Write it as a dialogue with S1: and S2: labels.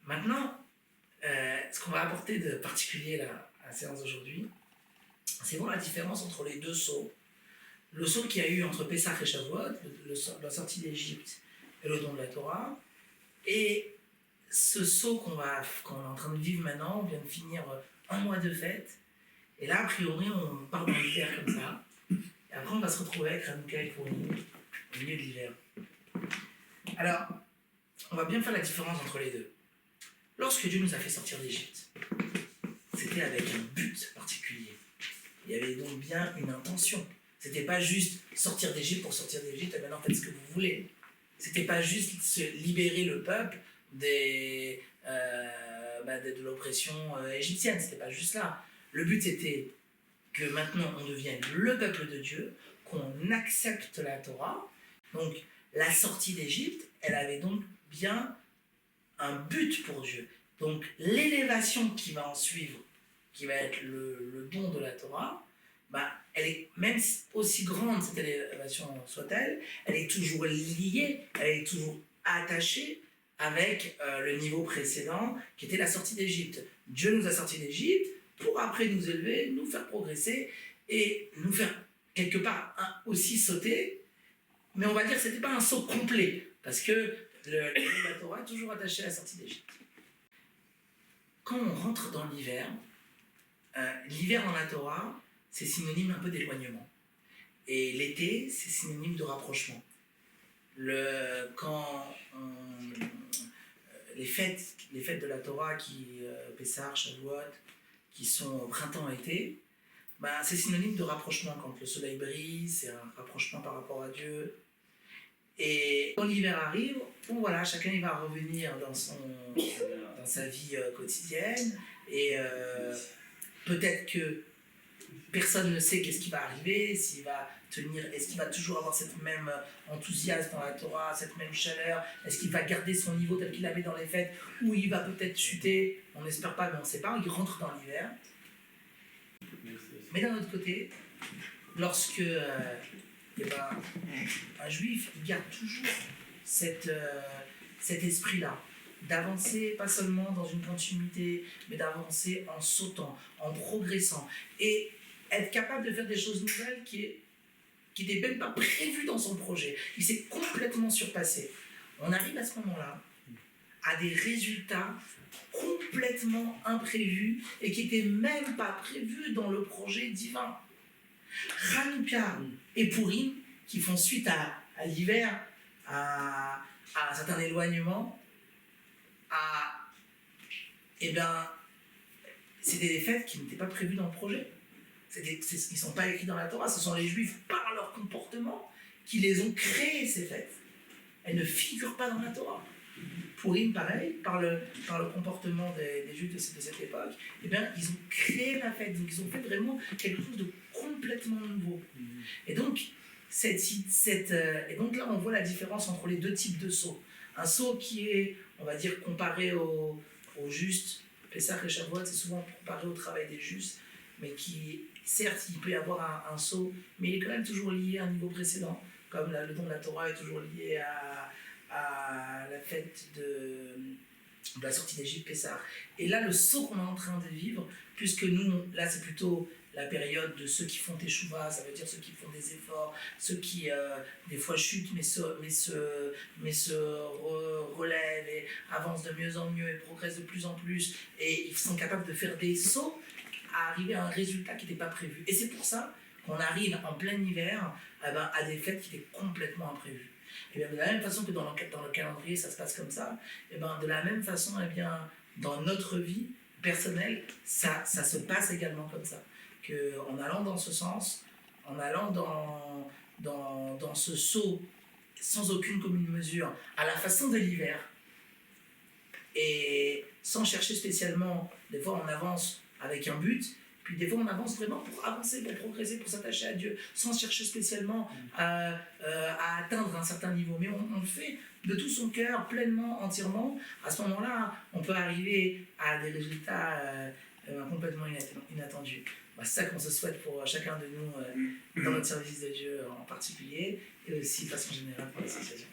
S1: Maintenant, ce qu'on va apporter de particulier à la séance d'aujourd'hui, c'est voir la différence entre les deux sauts. Le saut qu'il y a eu entre Pessah et Shavuot, la sortie d'Égypte et le don de la Torah, et ce saut qu'on est en train de vivre maintenant. On vient de finir un mois de fête, et là, a priori, on part dans l'hiver comme ça, et après on va se retrouver avec Hanouka et Purim au milieu de l'hiver. Alors, on va bien faire la différence entre les deux. Lorsque Dieu nous a fait sortir d'Égypte, c'était avec un but particulier. Il y avait donc bien une intention. C'était pas juste sortir d'Égypte pour sortir d'Égypte et maintenant faites ce que vous voulez. C'était pas juste se libérer le peuple de l'oppression égyptienne. C'était pas juste là. Le but était que maintenant on devienne le peuple de Dieu, qu'on accepte la Torah. Donc la sortie d'Égypte, elle avait donc bien un but pour Dieu. Donc l'élévation qui va en suivre, qui va être le don de la Torah, elle est même aussi grande cette élévation soit-elle, elle est toujours liée, elle est toujours attachée avec le niveau précédent qui était la sortie d'Égypte. Dieu nous a sortis d'Égypte pour après nous élever, nous faire progresser et nous faire quelque part aussi sauter, mais on va dire que ce n'était pas un saut complet parce que la Torah est toujours attachée à la sortie d'Égypte. Quand on rentre dans l'hiver, l'hiver dans la Torah, c'est synonyme un peu d'éloignement. Et l'été, c'est synonyme de rapprochement. Les fêtes de la Torah, Pessah, Shavuot, qui sont printemps-été, c'est synonyme de rapprochement. Quand le soleil brille, c'est un rapprochement par rapport à Dieu. Et quand l'hiver arrive, voilà, chacun il va revenir dans sa vie quotidienne. Et peut-être que personne ne sait qu'est-ce qui va arriver, s'il va tenir, est-ce qu'il va toujours avoir cette même enthousiasme dans la Torah, cette même chaleur, est-ce qu'il va garder son niveau tel qu'il avait dans les fêtes, ou il va peut-être chuter, on n'espère pas, mais on ne sait pas, il rentre dans l'hiver. Mais d'un autre côté, lorsque un juif, il garde toujours cet esprit-là, d'avancer pas seulement dans une continuité, mais d'avancer en sautant, en progressant, et être capable de faire des choses nouvelles qui n'étaient même pas prévues dans son projet. Il s'est complètement surpassé. On arrive à ce moment-là à des résultats complètement imprévus et qui n'étaient même pas prévus dans le projet divin. Hanouka et Purim, qui font suite à l'hiver, à un certain éloignement, c'était des fêtes qui n'étaient pas prévues dans le projet. Ils ne sont pas écrits dans la Torah, ce sont les Juifs par leur comportement qui les ont créées, ces fêtes. Elles ne figurent pas dans la Torah. Purim, pareil, par le comportement des Juifs de cette époque, ils ont créé la fête, donc ils ont fait vraiment quelque chose de complètement nouveau. Et donc, là, on voit la différence entre les deux types de sauts. Un saut qui est, on va dire, comparé au juste, Pessah et Shavuot, c'est souvent comparé au travail des justes, mais qui, certes, il peut y avoir un saut, mais il est quand même toujours lié à un niveau précédent, comme le don de la Torah est toujours lié à la fête de la sortie d'Égypte, Pessah. Et là, le saut qu'on est en train de vivre, puisque nous, là, c'est plutôt la période de ceux qui font teshuva, ça veut dire ceux qui font des efforts, ceux qui des fois chutent mais se relèvent et avancent de mieux en mieux et progressent de plus en plus, et ils sont capables de faire des sauts à arriver à un résultat qui n'était pas prévu. Et c'est pour ça qu'on arrive en plein hiver à des fêtes qui étaient complètement imprévues. Et bien, de la même façon que dans le calendrier ça se passe comme ça, et bien, de la même façon, dans notre vie personnelle, ça se passe également comme ça. En allant dans ce sens, en allant dans ce saut sans aucune commune mesure, à la façon de l'hiver, et sans chercher spécialement, des fois on avance avec un but, puis des fois on avance vraiment pour avancer, pour progresser, pour s'attacher à Dieu, sans chercher spécialement à atteindre un certain niveau, mais on le fait de tout son cœur, pleinement, entièrement. À ce moment-là, on peut arriver à des résultats complètement inattendus. C'est ça qu'on se souhaite pour chacun de nous dans notre service de Dieu en particulier, et aussi de façon générale pour l'association.